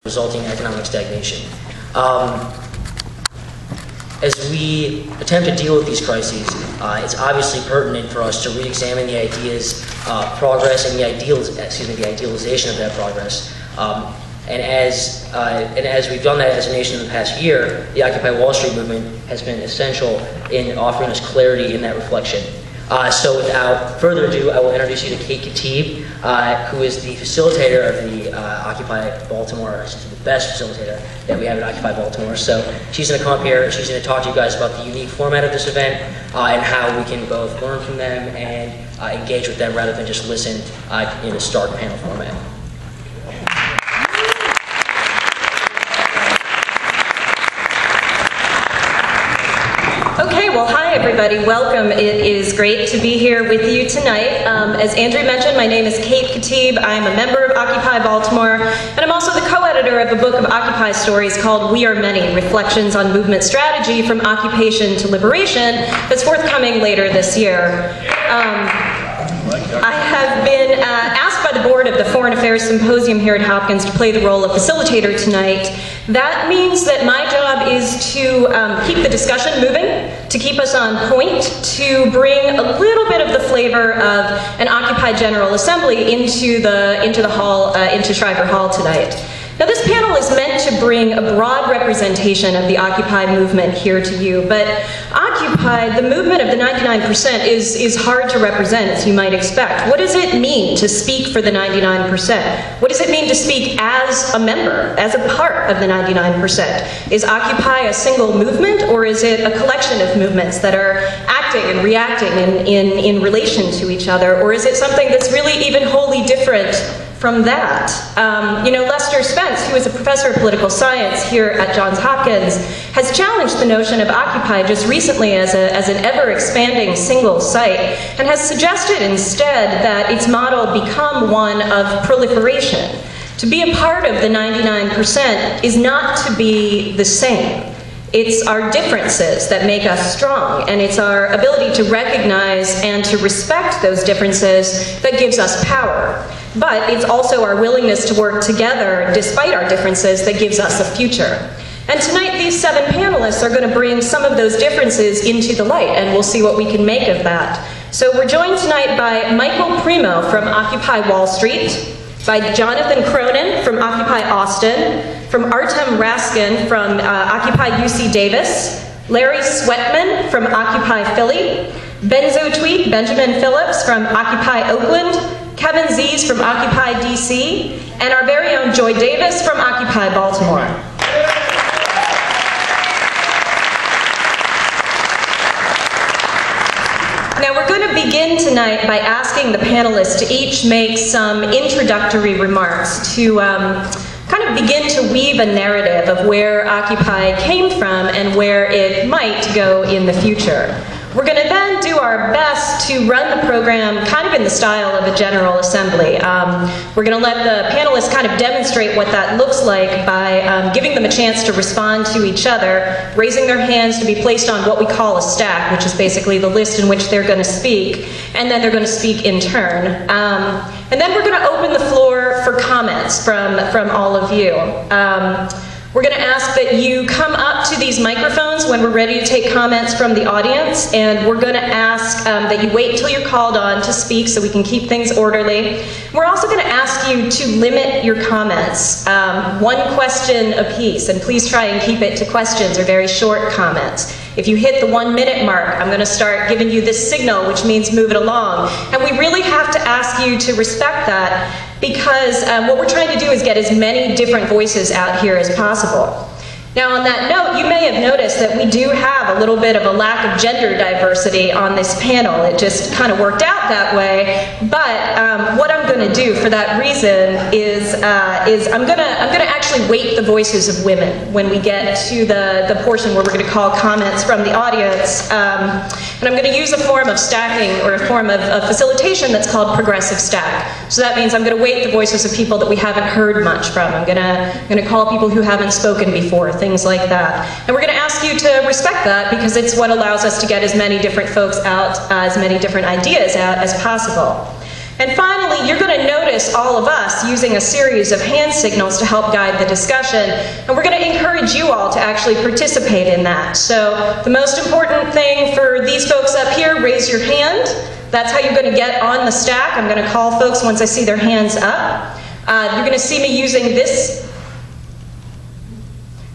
resulting in economic stagnation. As we attempt to deal with these crises, it's obviously pertinent for us to re-examine the ideas of progress and the idealization of that progress. And as we've done that as a nation in the past year, the Occupy Wall Street movement has been essential in offering us clarity in that reflection. So without further ado, I will introduce you to Kate Khatib, who is the facilitator of the Occupy Baltimore. She's the best facilitator that we have at Occupy Baltimore. So she's going to come up here, she's going to talk to you guys about the unique format of this event and how we can both learn from them and engage with them rather than just listen in a stark panel format. Okay, well, hi everybody, welcome. It is great to be here with you tonight. As Andrew mentioned, my name is Kate Khatib. I'm a member of Occupy Baltimore, and I'm also the co-editor of a book of Occupy stories called We Are Many, Reflections on Movement Strategy from Occupation to Liberation, that's forthcoming later this year. I have been asked by the board of the Foreign Affairs Symposium here at Hopkins to play the role of facilitator tonight. That means that my job is to keep the discussion moving, to keep us on point, to bring a little bit of the flavor of an Occupy General Assembly into the hall, into Shriver Hall tonight. Now, this panel is meant to bring a broad representation of the Occupy movement here to you, but Occupy, the movement of the 99%, is hard to represent, as you might expect. What does it mean to speak for the 99%? What does it mean to speak as a member, as a part of the 99%? Is Occupy a single movement, or is it a collection of movements that are acting and reacting in relation to each other, or is it something that's really even wholly different from that? You know, Lester Spence, who is a professor of political science here at Johns Hopkins, has challenged the notion of Occupy just recently as an ever-expanding single site, and has suggested instead that its model become one of proliferation. To be a part of the 99% is not to be the same. It's our differences that make us strong, and it's our ability to recognize and to respect those differences that gives us power. But it's also our willingness to work together despite our differences that gives us a future. And tonight, these 7 panelists are going to bring some of those differences into the light, and we'll see what we can make of that. So we're joined tonight by Michael Primo from Occupy Wall Street, by Jonathan Cronin from Occupy Austin, from Artem Raskin from Occupy UC Davis, Larry Sweatman from Occupy Philly, Benzo Tweet Benjamin Phillips from Occupy Oakland, Kevin Zies from Occupy DC, and our very own Joy Davis from Occupy Baltimore. Now, we're going to begin tonight by asking the panelists to each make some introductory remarks to kind of begin to weave a narrative of where Occupy came from and where it might go in the future. We're going to then do our best to run the program kind of in the style of a General Assembly. We're going to let the panelists kind of demonstrate what that looks like by giving them a chance to respond to each other, raising their hands to be placed on what we call a stack, which is basically the list in which they're going to speak, and then they're going to speak in turn. And then we're going to open the floor for comments from all of you. We're going to ask that you come up to these microphones when we're ready to take comments from the audience, and we're going to ask that you wait until you're called on to speak so we can keep things orderly. We're also going to ask you to limit your comments, 1 question apiece, and please try and keep it to questions or very short comments. If you hit the 1-minute mark, I'm going to start giving you this signal, which means move it along. And we really have to ask you to respect that, because what we're trying to do is get as many different voices out here as possible. Now, on that note, you may have noticed that we do have a little bit of a lack of gender diversity on this panel. It just kind of worked out that way. But what I'm going to do for that reason is I'm going to actually weight the voices of women when we get to the portion where we're going to call comments from the audience. And I'm going to use a form of stacking, or a form of facilitation that's called progressive stack. So that means I'm going to weight the voices of people that we haven't heard much from. I'm going to call people who haven't spoken before, things like that. And we're going to ask you to respect that, because it's what allows us to get as many different folks out, as many different ideas out as possible. And finally, you're going to notice all of us using a series of hand signals to help guide the discussion, and we're going to encourage you all to actually participate in that. So the most important thing for these folks up here, raise your hand. That's how you're going to get on the stack. I'm going to call folks once I see their hands up. You're going to see me using this,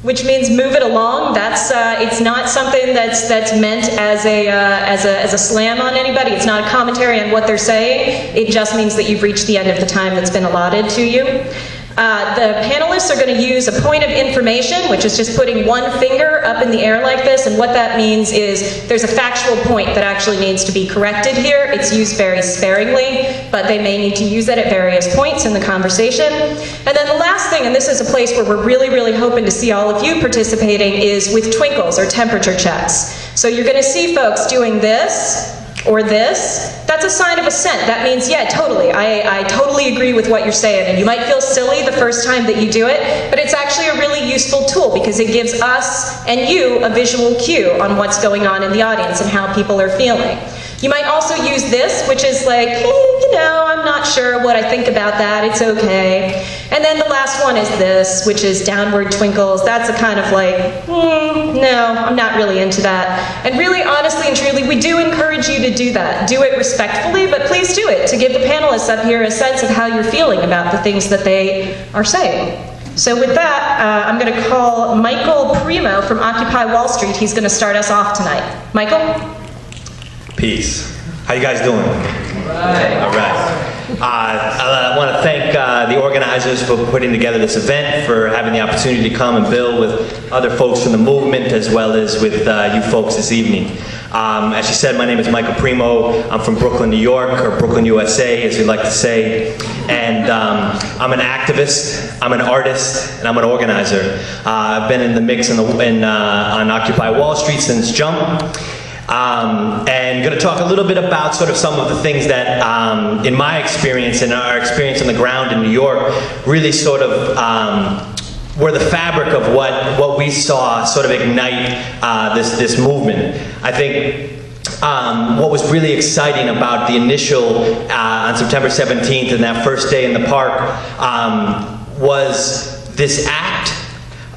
which means move it along. That's it's not something that's meant as a slam on anybody. It's not a commentary on what they're saying. It just means that you've reached the end of the time that's been allotted to you. The panelists are going to use a point of information, which is just putting one finger up in the air like this, and what that means is there's a factual point that actually needs to be corrected here. It's used very sparingly, but they may need to use it at various points in the conversation. And then the last thing, and this is a place where we're really, really hoping to see all of you participating, is with twinkles or temperature checks. So you're going to see folks doing this, or this. That's a sign of assent. That means, yeah, totally. I totally agree with what you're saying. And you might feel silly the first time that you do it, but it's actually a really useful tool because it gives us and you a visual cue on what's going on in the audience and how people are feeling. You might also use this, which is like, hey, you know, I'm not sure what I think about that. It's okay. And then the last one is this, which is downward twinkles. That's a kind of like, no, I'm not really into that. And really, honestly and truly, we do encourage you to do that. Do it respectfully, but please do it to give the panelists up here a sense of how you're feeling about the things that they are saying. So with that, I'm going to call Michael Primo from Occupy Wall Street. He's going to start us off tonight. Michael? Peace. How you guys doing? All right. I want to thank the organizers for putting together this event, for having the opportunity to come and build with other folks from the movement as well as with you folks this evening. As you said, my name is Michael Primo. I'm from Brooklyn, New York, or Brooklyn, USA, as we like to say. And I'm an activist, I'm an artist, and I'm an organizer. I've been in the mix on Occupy Wall Street since jump. And going to talk a little bit about sort of some of the things that, in my experience and our experience on the ground in New York, really sort of were the fabric of what we saw sort of ignite this movement. I think what was really exciting about the initial, on September 17th and that first day in the park, was this act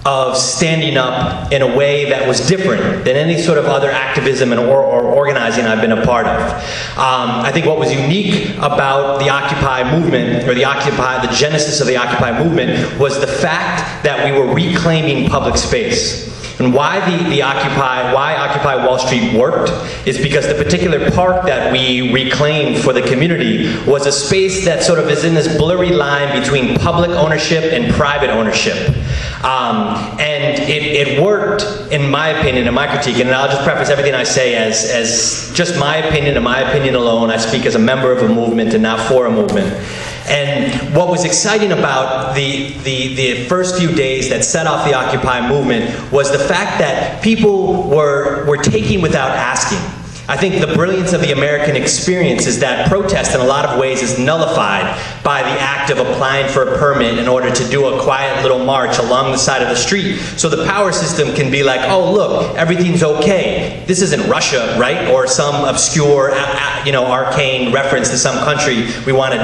of standing up in a way that was different than any sort of other activism or organizing I've been a part of. I think what was unique about the Occupy movement, or the genesis of the Occupy movement, was the fact that we were reclaiming public space. And why Occupy Wall Street worked is because the particular park that we reclaimed for the community was a space that sort of is in this blurry line between public ownership and private ownership. And it worked, in my opinion, in my critique, and I'll just preface everything I say as just my opinion and my opinion alone. I speak as a member of a movement and not for a movement. And what was exciting about the first few days that set off the Occupy movement was the fact that people were taking without asking. I think the brilliance of the American experience is that protest in a lot of ways is nullified by the act of applying for a permit in order to do a quiet little march along the side of the street. So the power system can be like, oh look, everything's okay. This isn't Russia, right? Or some obscure, arcane reference to some country we want to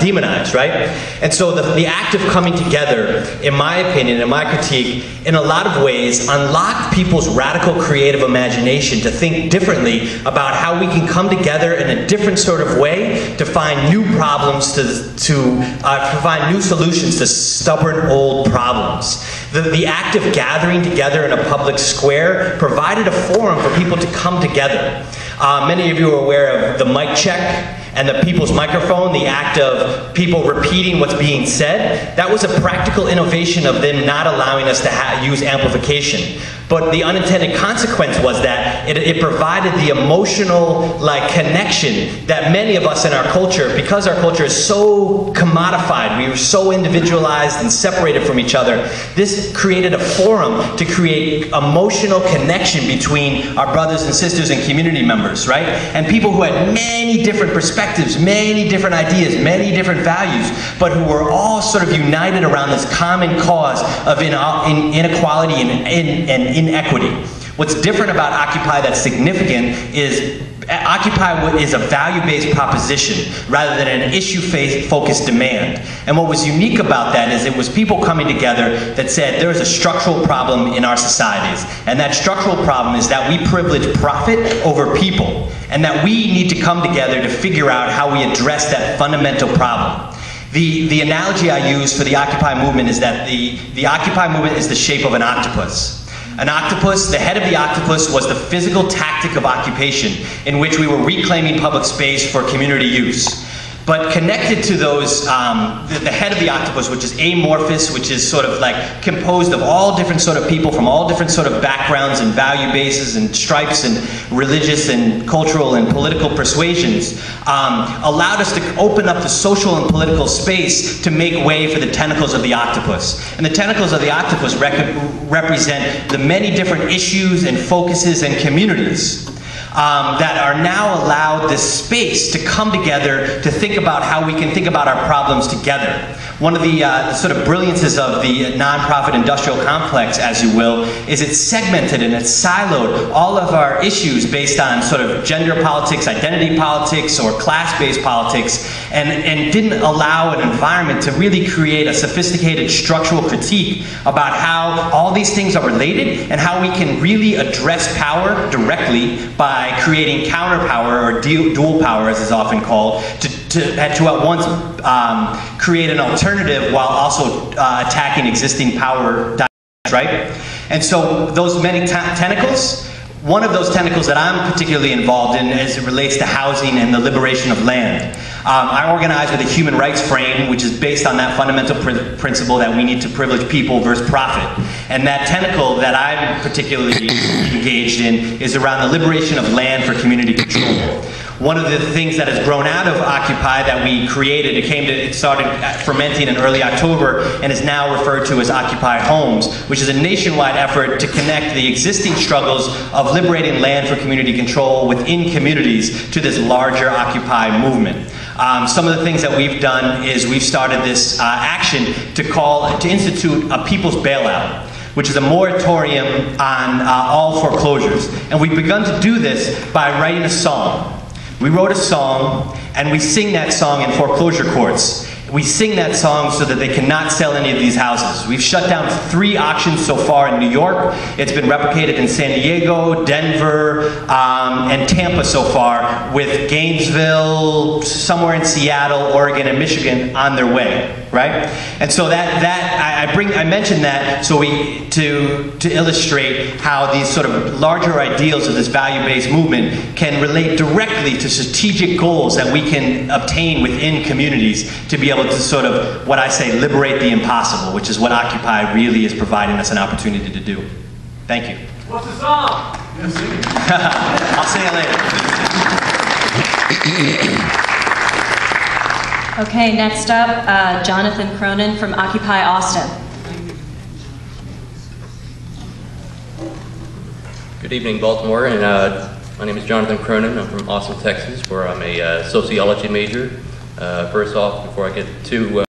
demonize, right? And so the act of coming together, in my opinion, in my critique, in a lot of ways unlocked people's radical creative imagination to think differently about how we can come together in a different sort of way to find new problems, to find new solutions to stubborn old problems. The act of gathering together in a public square provided a forum for people to come together. Many of you are aware of the mic check and the people's microphone, the act of people repeating what's being said. That was a practical innovation of them not allowing us to use amplification. But the unintended consequence was that it provided the emotional connection that many of us in our culture, because our culture is so commodified, we were so individualized and separated from each other, this created a forum to create emotional connection between our brothers and sisters and community members, right? And people who had many different perspectives, many different ideas, many different values, but who were all sort of united around this common cause of inequality and inequity. What's different about Occupy that's significant is Occupy is a value-based proposition rather than an issue-focused demand. And what was unique about that is it was people coming together that said there is a structural problem in our societies. And that structural problem is that we privilege profit over people. And that we need to come together to figure out how we address that fundamental problem. The analogy I use for the Occupy movement is that the Occupy movement is the shape of an octopus. An octopus, the head of the octopus was the physical tactic of occupation in which we were reclaiming public space for community use. But connected to those, the head of the octopus, which is amorphous, which is sort of like composed of all different sort of people from all different sort of backgrounds and value bases and stripes and religious and cultural and political persuasions, allowed us to open up the social and political space to make way for the tentacles of the octopus. And the tentacles of the octopus represent the many different issues and focuses and communities that are now allowed this space to come together to think about how we can think about our problems together. One of the sort of brilliances of the nonprofit industrial complex, as you will, is it's segmented and it's siloed all of our issues based on sort of gender politics, identity politics, or class-based politics, and didn't allow an environment to really create a sophisticated structural critique about how all these things are related and how we can really address power directly by creating counter-power, or dual power as is often called, to at once create an alternative while also attacking existing power dynamics, right? And so those many tentacles, one of those tentacles that I'm particularly involved in as it relates to housing and the liberation of land. I organize with a human rights frame, which is based on that fundamental principle that we need to privilege people versus profit. And that tentacle that I'm particularly engaged in is around the liberation of land for community control. One of the things that has grown out of Occupy that we created, it started fermenting in early October and is now referred to as Occupy Homes, which is a nationwide effort to connect the existing struggles of liberating land for community control within communities to this larger Occupy movement. Some of the things that we've done is we've started this action to institute a people's bailout, which is a moratorium on all foreclosures. And we've begun to do this by writing a song. We wrote a song, and we sing that song in foreclosure courts. We sing that song so that they cannot sell any of these houses. We've shut down 3 auctions so far in New York. It's been replicated in San Diego, Denver, and Tampa so far, with Gainesville, somewhere in Seattle, Oregon, and Michigan on their way, right? And so I mentioned that to illustrate how these sort of larger ideals of this value-based movement can relate directly to strategic goals that we can obtain within communities to be able to sort of, what I say, liberate the impossible, which is what Occupy really is providing us an opportunity to do. Thank you. What's the song? I'll see you later. Okay, next up, Jonathan Cronin from Occupy Austin. Good evening, Baltimore, and my name is Jonathan Cronin. I'm from Austin, Texas, where I'm a sociology major. First off, before I get too